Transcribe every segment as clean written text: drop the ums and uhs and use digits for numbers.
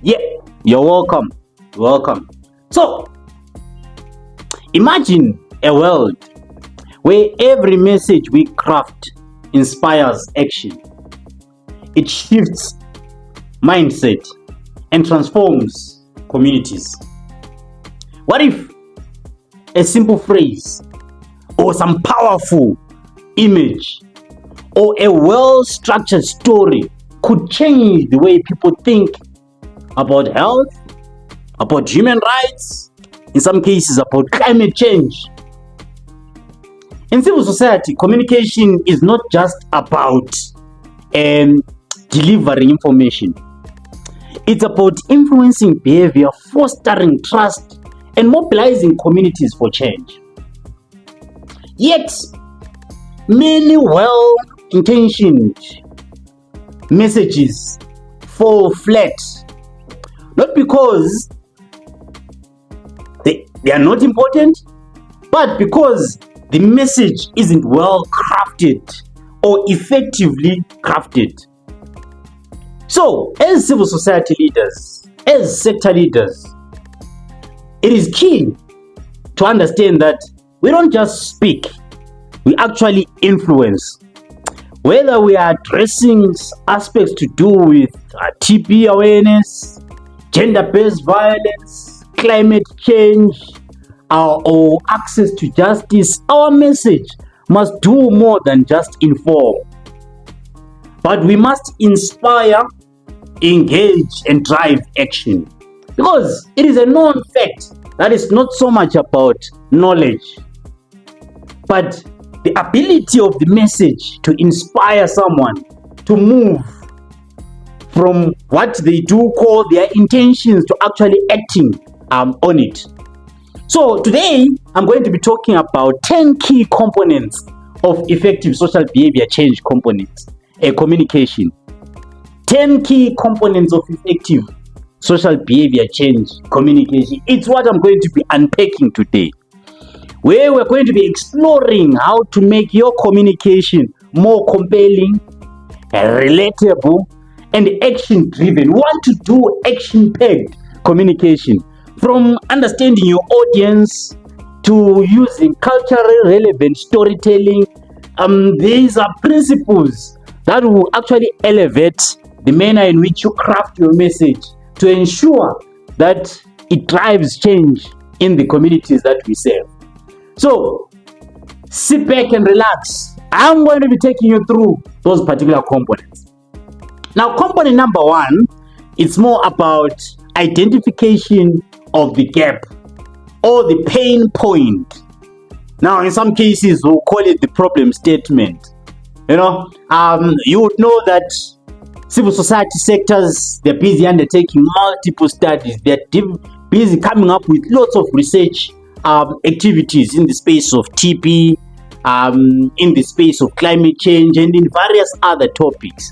Yeah, you're welcome. Welcome. So, imagine a world where every message we craft inspires action. It shifts mindset and transforms communities. What if a simple phrase or some powerful image or a well-structured story could change the way people think about health, about human rights, in some cases about climate change? In civil society, communication is not just about delivering information. It's about influencing behavior, fostering trust, and mobilizing communities for change. Yet, many well-intentioned messages fall flat, not because they are not important, but because the message isn't well crafted or effectively crafted. So, as civil society leaders, as sector leaders, it is key to understand that we don't just speak, we actually influence. Whether we are addressing aspects to do with TB awareness, gender-based violence, climate change, or access to justice, our message must do more than just inform. But we must inspire, engage, and drive action. Because it is a known fact that it's not so much about knowledge, but the ability of the message to inspire someone to move from what they do call their intentions to actually acting on it. So today, I'm going to be talking about 10 key components of effective social behavior change communication. 10 key components of effective social behavior change communication. It's what I'm going to be unpacking today, where we're going to be exploring how to make your communication more compelling, relatable, and action-driven. We want to do action-packed communication, from understanding your audience to using culturally relevant storytelling. These are principles that will actually elevate the manner in which you craft your message to ensure that it drives change in the communities that we serve. So, sit back and relax. I'm going to be taking you through those particular components. Now, component number one, it's more about identification of the gap or the pain point. Now, in some cases, we'll call it the problem statement. You would know that civil society sectors, they're busy undertaking multiple studies. They're busy coming up with lots of research activities in the space of TB, in the space of climate change, and in various other topics.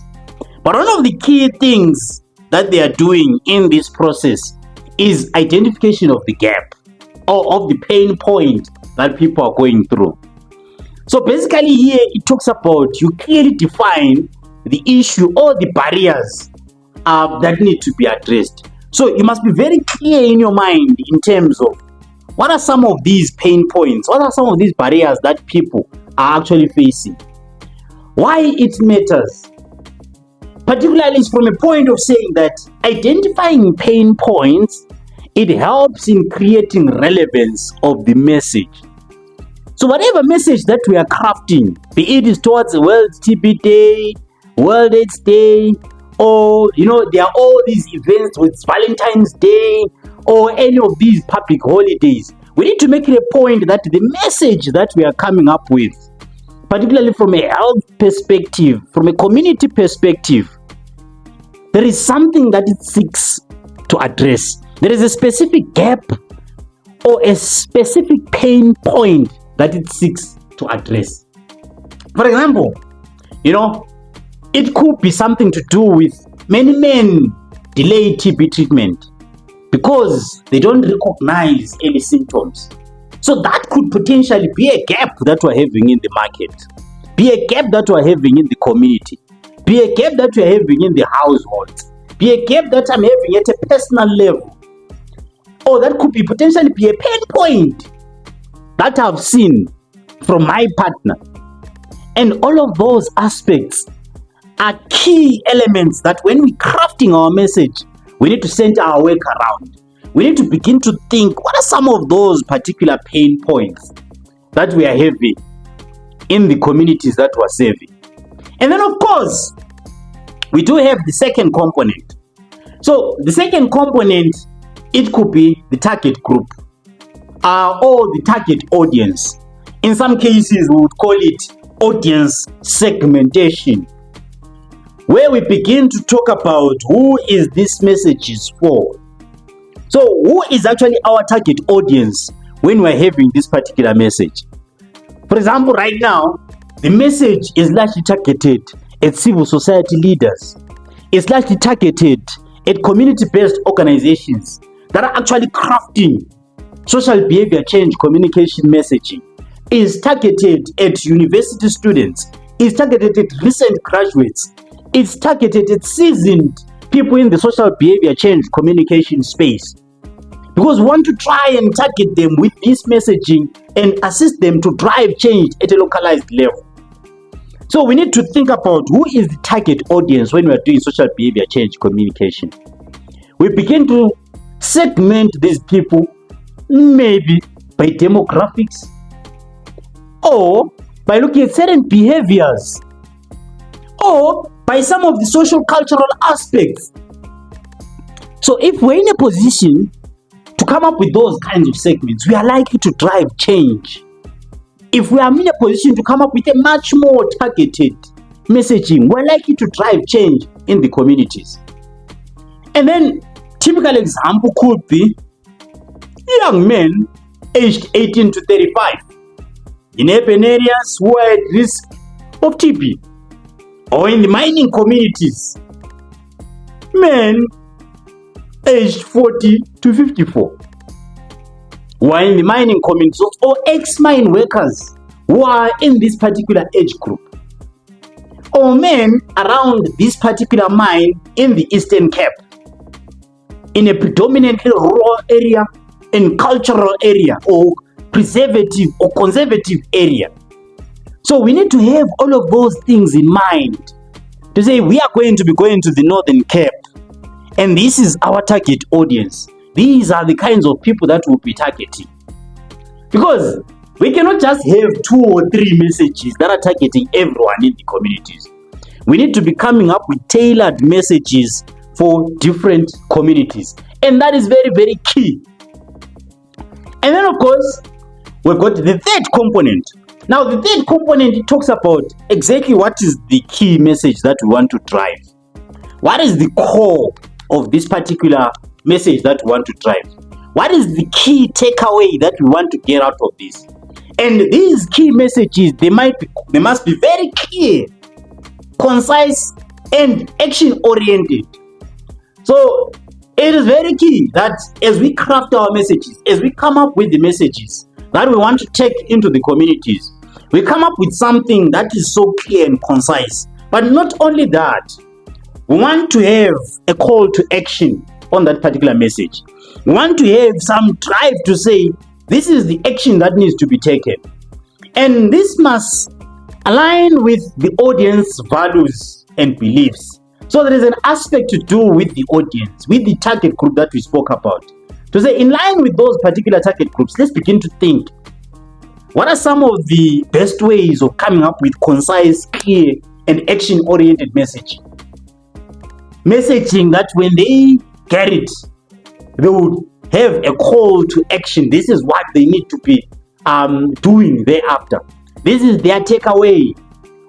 But one of the key things that they are doing in this process is identification of the gap or of the pain point that people are going through. So basically here it talks about you clearly define the issue or the barriers that need to be addressed. So you must be very clear in your mind in terms of what are some of these pain points, what are some of these barriers that people are actually facing, why it matters. Particularly from a point of saying that identifying pain points, it helps in creating relevance of the message. So whatever message that we are crafting, be it is towards the World TB Day, World AIDS Day, or there are all these events with Valentine's Day or any of these public holidays, we need to make it a point that the message that we are coming up with, particularly from a health perspective, from a community perspective, there is something that it seeks to address. There is a specific gap or a specific pain point that it seeks to address. For example, it could be something to do with many men delay TB treatment because they don't recognize any symptoms. So that could potentially be a gap that we're having in the market, be a gap that we're having in the community, be a gap that we're having in the households, be a gap that I'm having at a personal level, or that could be potentially be a pain point that I've seen from my partner. And all of those aspects are key elements that when we're crafting our message, we need to center our work around. We need to begin to think, what are some of those particular pain points that we are having in the communities that we're serving? And then, of course, we do have the second component. So the second component, it could be the target group or the target audience. In some cases, we would call it audience segmentation, where we begin to talk about who is this message is for. So who is actually our target audience when we're having this particular message? For example, right now, the message is largely targeted at civil society leaders. It's largely targeted at community-based organizations that are actually crafting social behavior change communication messaging. Is targeted at university students. It's targeted at recent graduates. It's targeted at seasoned people in the social behavior change communication space. Because we want to try and target them with this messaging and assist them to drive change at a localized level. So we need to think about who is the target audience when we are doing social behavior change communication. We begin to segment these people maybe by demographics or by looking at certain behaviors or by some of the social cultural aspects. So if we're in a position to come up with those kinds of segments, we are likely to drive change. If we are in a position to come up with a much more targeted messaging, we're likely to drive change in the communities. And then typical example could be young men aged 18 to 35 in urban areas who are at risk of TB, or in the mining communities, men aged 40 to 54 who are in the mining communities, or ex-mine workers who are in this particular age group, or men around this particular mine in the Eastern Cape, in a predominantly rural area and cultural area, or preservative or conservative area. So we need to have all of those things in mind to say we are going to be going to the Northern Cape, and this is our target audience. These are the kinds of people that we'll be targeting. Because we cannot just have 2 or 3 messages that are targeting everyone in the communities. We need to be coming up with tailored messages for different communities. And that is very, very key. And then, of course, we've got the third component. Now, the third component, it talks about exactly what is the key message that we want to drive. What is the core of this particular message that we want to drive? What is the key takeaway that we want to get out of this? And these key messages, they must be very clear, concise, and action-oriented. So it is very key that as we craft our messages, as we come up with the messages that we want to take into the communities, we come up with something that is so clear and concise. But not only that, we want to have a call to action on that particular message. We want to have some drive to say, this is the action that needs to be taken. And this must align with the audience values and beliefs. So there is an aspect to do with the audience, with the target group that we spoke about. To say, in line with those particular target groups, let's begin to think, what are some of the best ways of coming up with concise, clear, and action-oriented messaging? Messaging that when they get it, they would have a call to action. This is what they need to be doing thereafter. This is their takeaway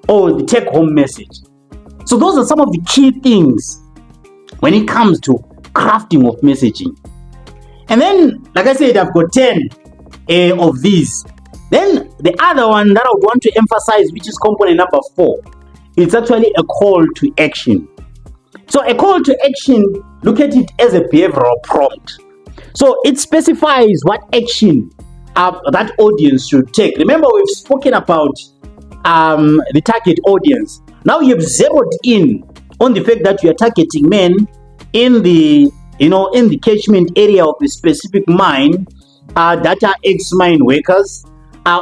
or the take-home message. So those are some of the key things when it comes to crafting of messaging. And then, like I said, I've got 10 of these. Then the other one that I would want to emphasize, which is component number 4, it's actually a call to action. So a call to action, look at it as a behavioral prompt. So it specifies what action that audience should take. Remember, we've spoken about the target audience. Now you've zeroed in on the fact that you are targeting men in the in the catchment area of a specific mine that are ex-mine workers,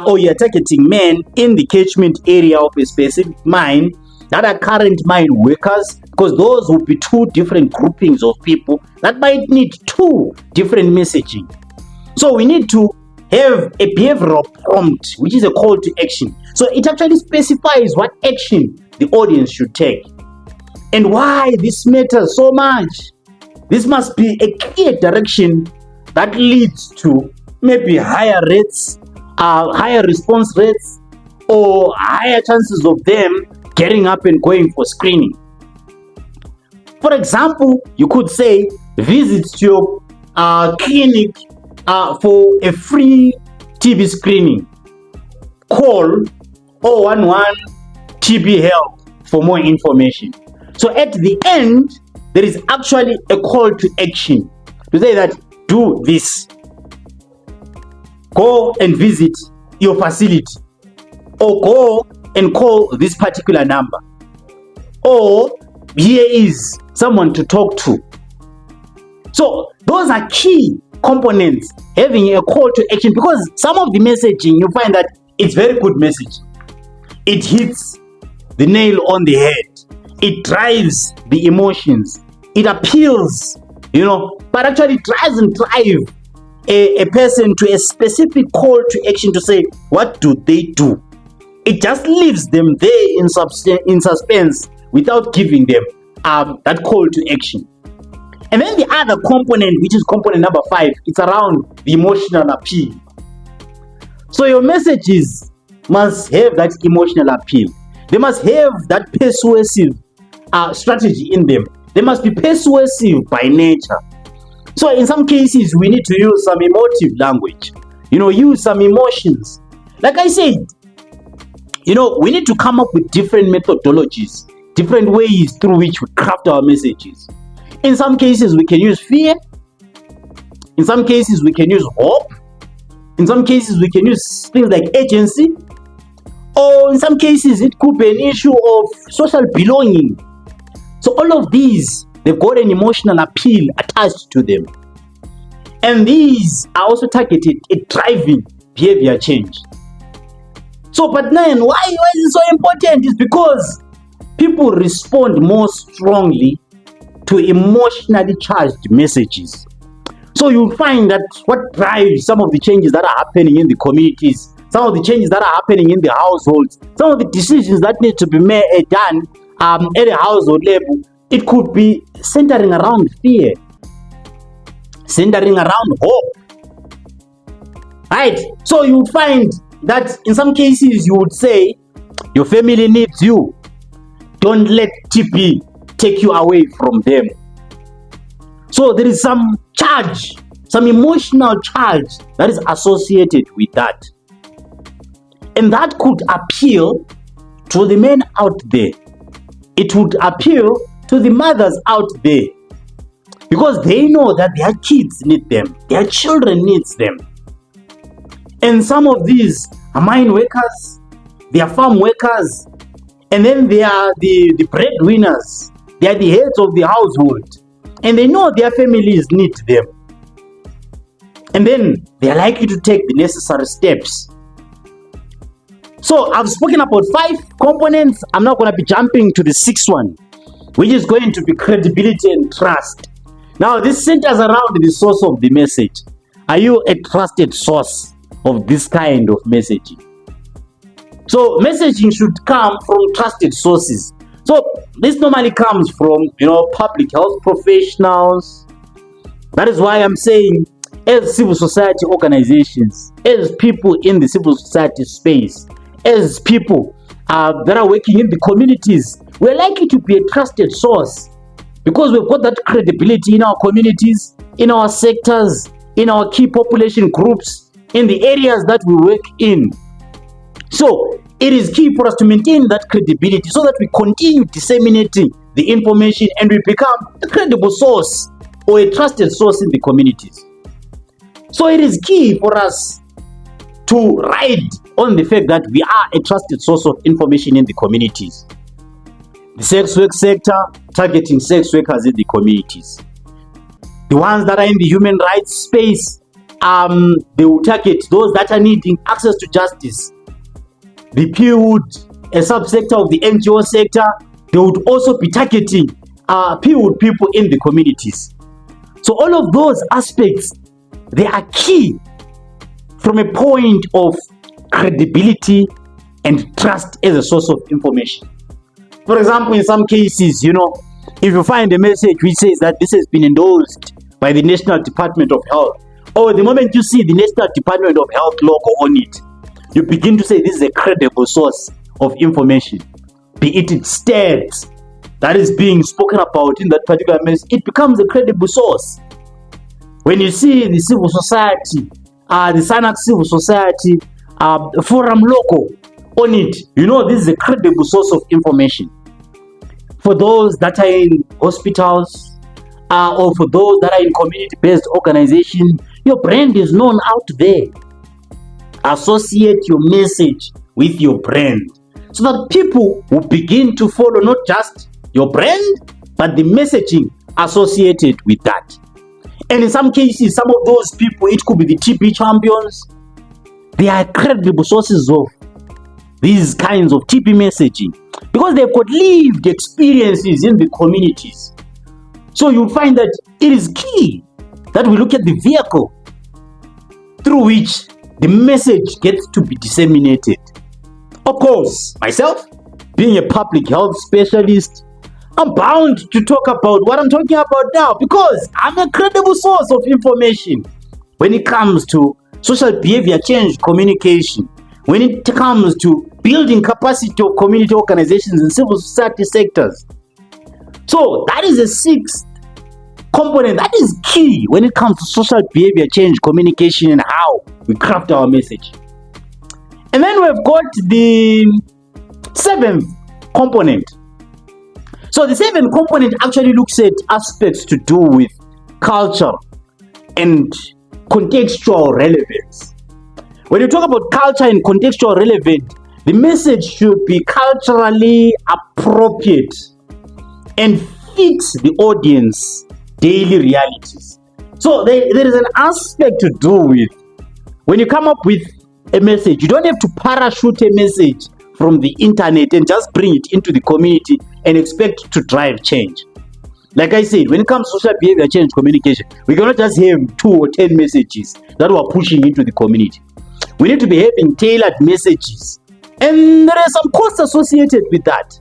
or you're targeting men in the catchment area of a specific mine that are current mine workers, because those would be two different groupings of people that might need two different messaging. So we need to have a behavioral prompt, which is a call to action. So it actually specifies what action the audience should take. And why this matters so much. This must be a clear direction that leads to maybe higher rates, higher response rates, or higher chances of them getting up and going for screening. For example, you could say, visit your clinic for a free TB screening. Call 011 TB Help for more information. So at the end, there is actually a call to action to say that do this. Go and visit your facility, or go and call this particular number, or here is someone to talk to. So those are key components, having a call to action, because some of the messaging, you find that it's very good messaging. It hits the nail on the head. It drives the emotions. It appeals, but actually it doesn't drive a person to a specific call to action to say, what do they do? It just leaves them there in suspense without giving them that call to action. And then the other component, which is component number 5, it's around the emotional appeal. So your messages must have that emotional appeal. They must have that persuasive strategy in them. They must be persuasive by nature. So in some cases, we need to use some emotive language, use some emotions. Like I said, we need to come up with different methodologies, different ways through which we craft our messages. In some cases, we can use fear. In some cases, we can use hope. In some cases, we can use things like agency. Or in some cases, it could be an issue of social belonging. So all of these, they've got an emotional appeal attached to them. And these are also targeted at driving behavior change. So, but then, why is it so important? It's because people respond more strongly to emotionally charged messages. So you'll find that what drives some of the changes that are happening in the communities, some of the changes that are happening in the households, some of the decisions that need to be done at a household level, it could be centering around fear, centering around hope. Right? So you would find that in some cases you would say, your family needs you. Don't let TB take you away from them. So there is some charge, some emotional charge that is associated with that. And that could appeal to the men out there. It would appeal to the mothers out there, because they know that their kids need them, their children needs them. And some of these are mine workers, they are farm workers, and then they are the breadwinners, they are the heads of the household, and they know their families need them. And then they are likely to take the necessary steps. So I've spoken about 5 components. I'm not going to be jumping to the 6th one, which is going to be credibility and trust. Now, this centers around the source of the message. Are you a trusted source of this kind of messaging? So messaging should come from trusted sources. So this normally comes from, public health professionals. That is why I'm saying, as civil society organizations, as people in the civil society space, as people that are working in the communities, we're likely to be a trusted source because we've got that credibility in our communities, in our sectors, in our key population groups, in the areas that we work in. So it is key for us to maintain that credibility so that we continue disseminating the information and we become a credible source or a trusted source in the communities. So it is key for us to ride on the fact that we are a trusted source of information in the communities. The sex work sector, targeting sex workers in the communities. The ones that are in the human rights space, they will target those that are needing access to justice. The PUD, a subsector of the NGO sector, they would also be targeting PUD people in the communities. So all of those aspects, they are key from a point of credibility and trust as a source of information. For example, in some cases, if you find a message which says that this has been endorsed by the National Department of Health, or the moment you see the National Department of Health logo on it, you begin to say this is a credible source of information. Be it stats that is being spoken about in that particular message, it becomes a credible source. When you see the civil society, the SANAC Civil Society forum logo on it, this is a credible source of information. For those that are in hospitals, or for those that are in community-based organizations, your brand is known out there. Associate your message with your brand so that people will begin to follow not just your brand, but the messaging associated with that. And in some cases, some of those people, it could be the TB champions. They are credible sources of these kinds of TB messaging because they've got lived experiences in the communities. So you'll find that it is key that we look at the vehicle through which the message gets to be disseminated. Of course, myself, being a public health specialist, I'm bound to talk about what I'm talking about now because I'm a credible source of information when it comes to social behavior change communication, when it comes to building capacity of community organizations and civil society sectors. So that is a sixth component that is key when it comes to social behavior change communication and how we craft our message. And then we've got the seventh component. So the seventh component actually looks at aspects to do with culture and contextual relevance. When you talk about culture and contextual relevance, the message should be culturally appropriate and fit the audience daily realities. So there is an aspect to do with when you come up with a message, you don't have to parachute a message from the internet and just bring it into the community and expect to drive change. Like I said, when it comes to social behavior change communication, we cannot just have 2 or 10 messages that we're pushing into the community. We need to be having tailored messages. And there are some costs associated with that.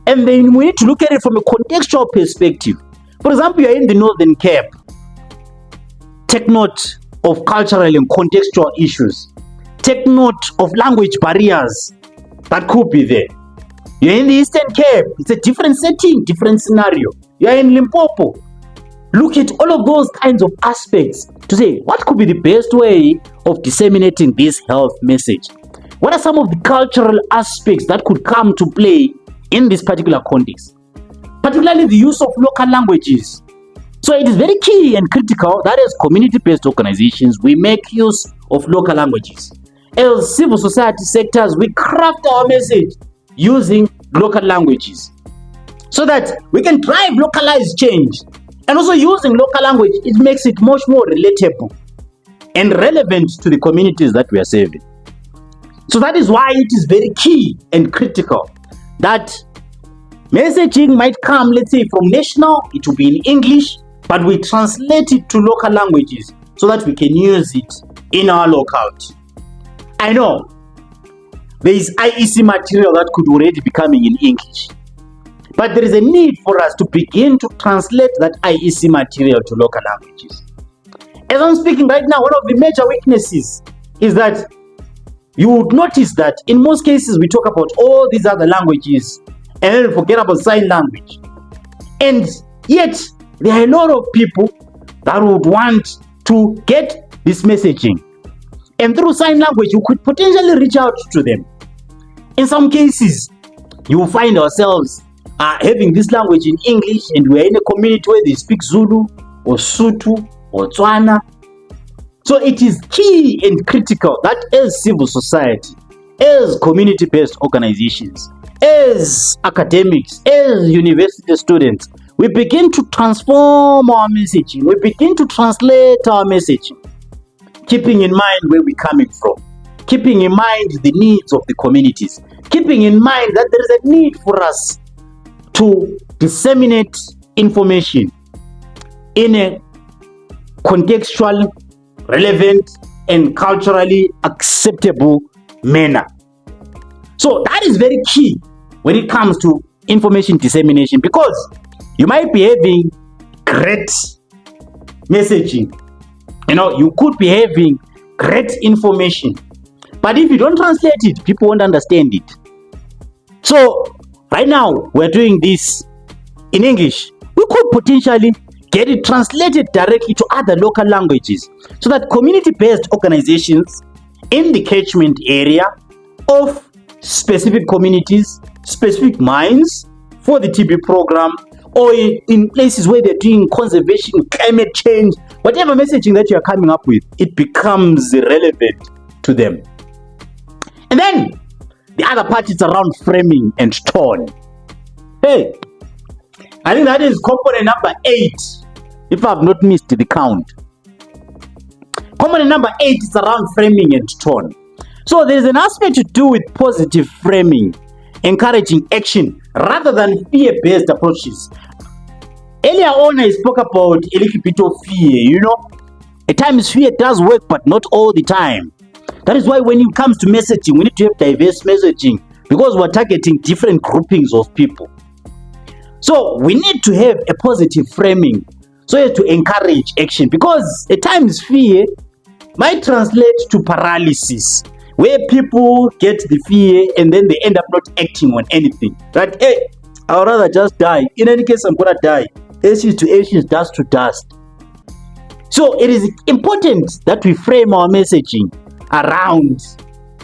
And then we need to look at it from a contextual perspective. For example, you're in the Northern Cape. Take note of cultural and contextual issues. Take note of language barriers that could be there. You're in the Eastern Cape. It's a different setting, different scenario. You're in Limpopo. Look at all of those kinds of aspects to say, what could be the best way of disseminating this health message? What are some of the cultural aspects that could come to play in this particular context? Particularly the use of local languages. So it is very key and critical that as community-based organizations, we make use of local languages. As civil society sectors, we craft our message using local languages so that we can drive localized change. And also using local language, it makes it much more relatable and relevant to the communities that we are serving. So that is why it is very key and critical that messaging might come, let's say, from national, it will be in English, but we translate it to local languages so that we can use it in our locality. I know there is IEC material that could already be coming in English, but there is a need for us to begin to translate that IEC material to local languages. As I'm speaking right now, one of the major weaknesses is that you would notice that in most cases we talk about all these other languages and then forget about sign language. And yet there are a lot of people that would want to get this messaging. And through sign language, you could potentially reach out to them. In some cases, you will find ourselves having this language in English, and we are in a community where they speak Zulu or Sotho or Tswana. So it is key and critical that as civil society, as community-based organizations, as academics, as university students, we begin to transform our messaging. We begin to translate our messaging, keeping in mind where we're coming from, keeping in mind the needs of the communities, keeping in mind that there is a need for us to disseminate information in a contextual, relevant, and culturally acceptable manner. So that is very key when it comes to information dissemination, because you might be having great messaging, you could be having great information, but if you don't translate it, people won't understand it. So right now we're doing this in English. We could potentially get it translated directly to other local languages so that community-based organizations in the catchment area of specific communities, specific mines for the TB program, or in places where they're doing conservation, climate change, whatever messaging that you're coming up with, it becomes relevant to them. And then the other part is around framing and tone. Hey, I think that is component number 8, if I've not missed the count. Component number 8 is around framing and tone. So there's an aspect to do with positive framing, encouraging action rather than fear-based approaches. Earlier on, I spoke about a little bit of fear. At times fear does work, but not all the time. That is why when it comes to messaging, we need to have diverse messaging, because we're targeting different groupings of people. So we need to have a positive framing so as to encourage action, because at times fear might translate to paralysis, where people get the fear and then they end up not acting on anything. Like, hey, I would rather just die. In any case, I'm gonna die. Ashes to ashes, dust to dust. So it is important that we frame our messaging around,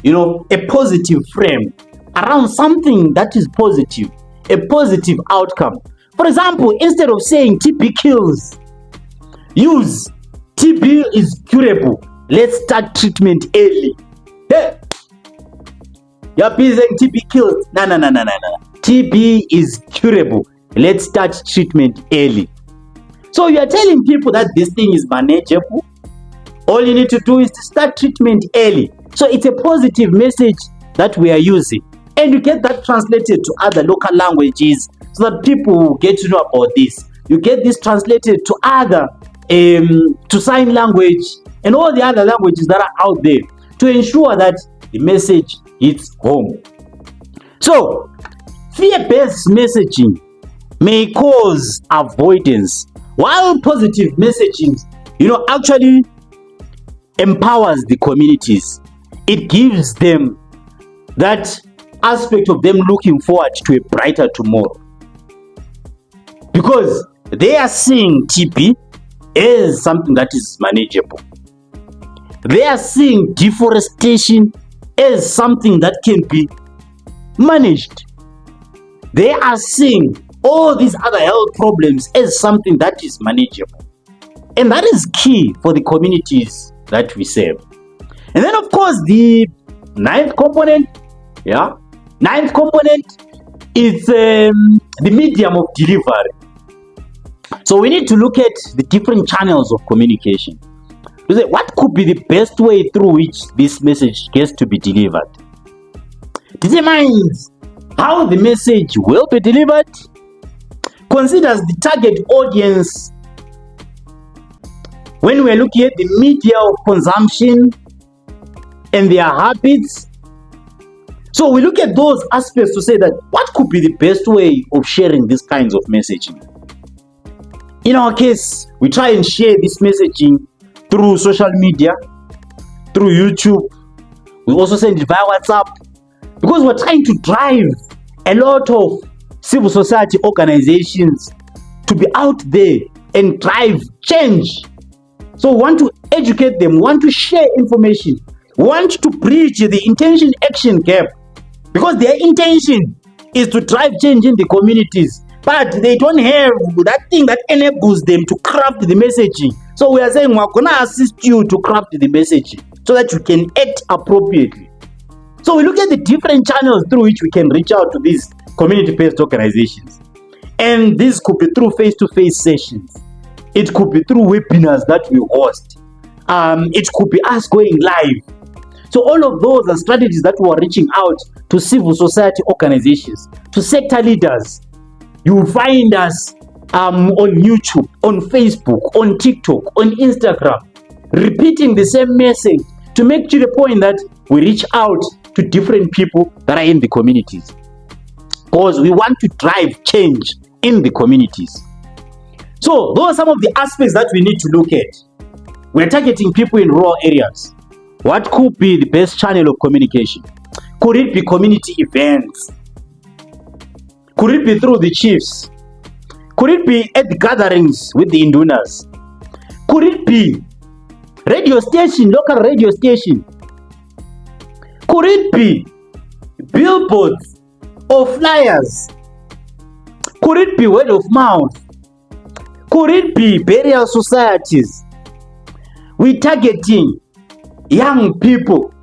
a positive frame, around something that is positive, a positive outcome. For example, instead of saying TB kills, use TB is curable. Let's start treatment early. Hey, you're busy saying TB kills. No. TB is curable. Let's start treatment early. So you are telling people that this thing is manageable. All you need to do is to start treatment early. So it's a positive message that we are using. And you get that translated to other local languages so that people will get to know about this. You get this translated to other, to sign language and all the other languages that are out there to ensure that the message hits home. So fear-based messaging may cause avoidance, while positive messaging, actually empowers the communities. It gives them that aspect of them looking forward to a brighter tomorrow, because they are seeing TB as something that is manageable. They are seeing deforestation as something that can be managed. They are seeing all these other health problems as something that is manageable. And that is key for the communities that we serve. And then, of course, the ninth component is the medium of delivery. So we need to look at the different channels of communication to say what could be the best way through which this message gets to be delivered. Determines how the message will be delivered, considers the target audience when we're looking at the media of consumption and their habits. So we look at those aspects to say that what could be the best way of sharing these kinds of messaging. In our case, we try and share this messaging through social media, through YouTube. We also send it via WhatsApp, because we're trying to drive a lot of civil society organizations to be out there and drive change. So we want to educate them, want to share information, want to bridge the intention-action gap, because their intention is to drive change in the communities, but they don't have that thing that enables them to craft the messaging. So we are saying we're going to assist you to craft the messaging so that you can act appropriately. So we look at the different channels through which we can reach out to these community-based organizations. And this could be through face-to-face sessions. It could be through webinars that we host. It could be us going live. So all of those are strategies that we are reaching out to civil society organizations, to sector leaders. You will find us on YouTube, on Facebook, on TikTok, on Instagram, repeating the same message to make to the point that we reach out to different people that are in the communities, because we want to drive change in the communities. So those are some of the aspects that we need to look at. We're targeting people in rural areas. What could be the best channel of communication? Could it be community events? Could it be through the chiefs? Could it be at the gatherings with the indunas? Could it be radio station, local radio station? Could it be billboards or flyers? Could it be word of mouth? Could it be burial societies? We're targeting young people.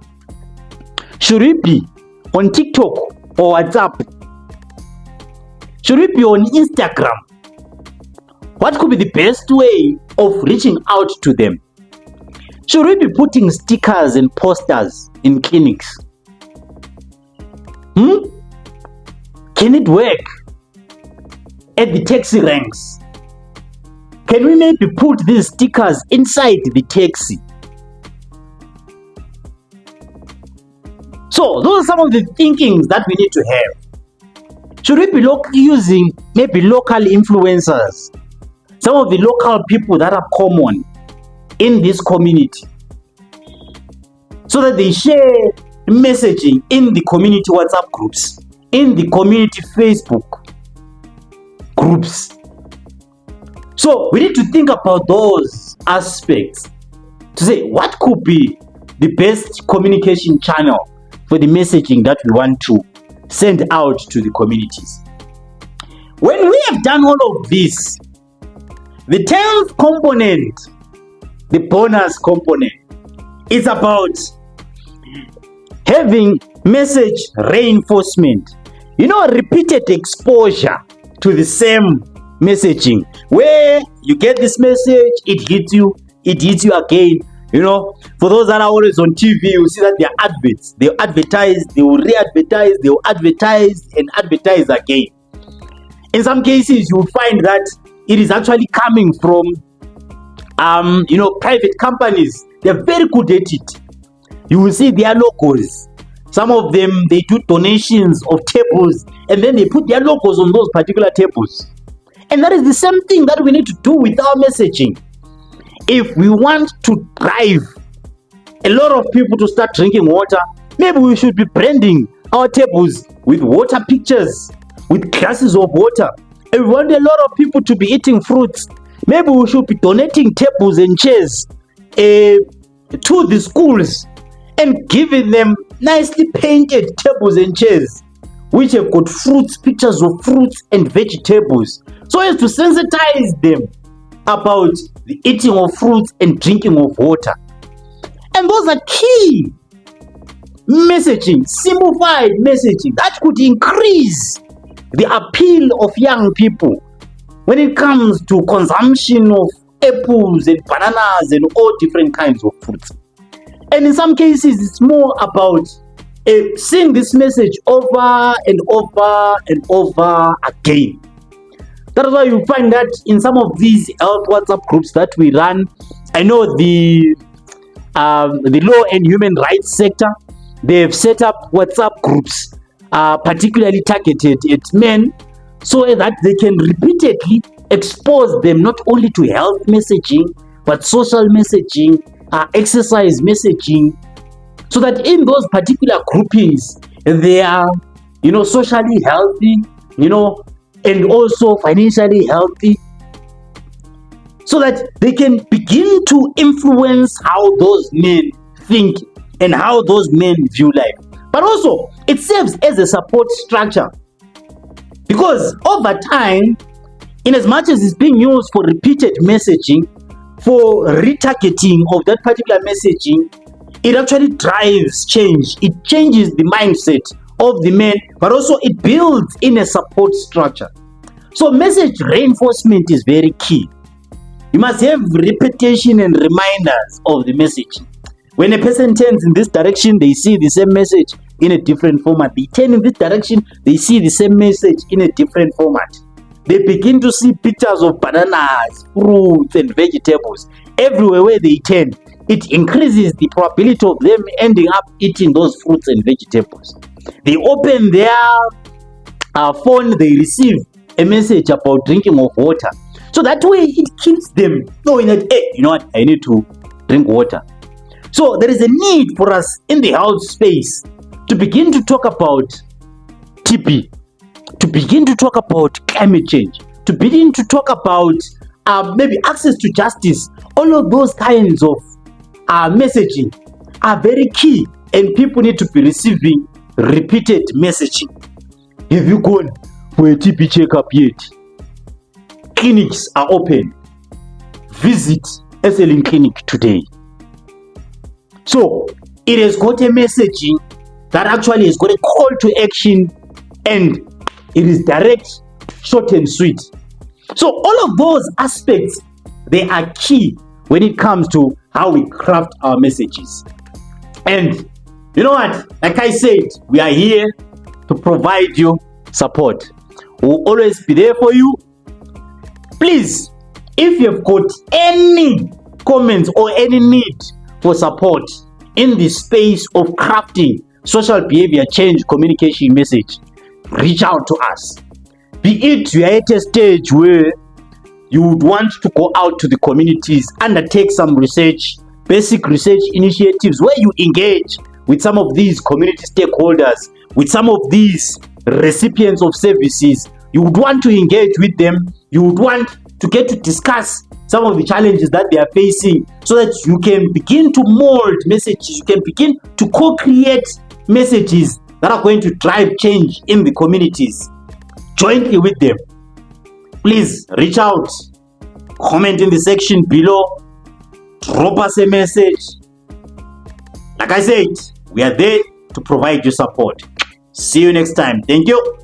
Should it be on TikTok or WhatsApp? Should it be on Instagram? What could be the best way of reaching out to them? Should we be putting stickers and posters in clinics? Can it work at the taxi ranks? Can we maybe put these stickers inside the taxi? So those are some of the thinkings that we need to have. Should we be using maybe local influencers? Some of the local people that are common in this community, so that they share messaging in the community WhatsApp groups, in the community Facebook groups. So we need to think about those aspects to say what could be the best communication channel for the messaging that we want to send out to the communities. When we have done all of this, the 10th component, the bonus component, is about having message reinforcement. Repeated exposure to the same messaging, where you get this message, it hits you again. For those that are always on TV, you see that there are adverts. They'll advertise, they will re-advertise, they will advertise and advertise again. In some cases, you will find that it is actually coming from private companies. They're very good at it. You will see their logos. Some of them, they do donations of tables and then they put their logos on those particular tables. And that is the same thing that we need to do with our messaging. If we want to drive a lot of people to start drinking water, maybe we should be branding our tables with water pictures, with glasses of water. If we want a lot of people to be eating fruits, maybe we should be donating tables and chairs to the schools and giving them nicely painted tables and chairs which have got fruits, pictures of fruits and vegetables, so as to sensitize them about the eating of fruits and drinking of water. And those are key messaging, simplified messaging that could increase the appeal of young people when it comes to consumption of apples and bananas and all different kinds of fruits. And in some cases, it's more about seeing this message over and over and over again. That is why you find that in some of these health WhatsApp groups that we run, I know the law and human rights sector, they've set up WhatsApp groups particularly targeted at men, so that they can repeatedly expose them not only to health messaging, but social messaging, exercise messaging, so that in those particular groupings, they are, socially healthy, and also financially healthy, so that they can begin to influence how those men think and how those men view life. But also, it serves as a support structure, because over time, in as much as it's being used for repeated messaging, for retargeting of that particular messaging, it actually drives change. It changes the mindset of the men, but also it builds in a support structure. So message reinforcement is very key. You must have repetition and reminders of the message. When a person turns in this direction, they see the same message in a different format. They turn in this direction, they see the same message in a different format. They begin to see pictures of bananas, fruits, and vegetables everywhere where they turn. It increases the probability of them ending up eating those fruits and vegetables. They open their phone, they receive a message about drinking of water. So that way it keeps them knowing that, hey, you know what, I need to drink water. So there is a need for us in the health space to begin to talk about TB, to begin to talk about climate change, to begin to talk about maybe access to justice. All of those kinds of messaging are very key, and people need to be receiving repeated messaging. Have you gone for a TB checkup yet? Clinics are open. Visit SLN Clinic today. So it has got a messaging that actually has got a call to action, and it is direct, short and sweet. So all of those aspects, they are key when it comes to how we craft our messages. And you know what? Like I said, we are here to provide you support. We'll always be there for you. Please, if you've got any comments or any need for support in the space of crafting social behavior change communication message, reach out to us. Be it you are at a stage where you would want to go out to the communities, undertake some research, basic research initiatives where you engage with some of these community stakeholders, with some of these recipients of services. You would want to engage with them. You would want to get to discuss some of the challenges that they are facing so that you can begin to mold messages. You can begin to co-create messages that are going to drive change in the communities jointly with them. Please reach out, comment in the section below, drop us a message. Like I said, we are there to provide you support. See you next time. Thank you.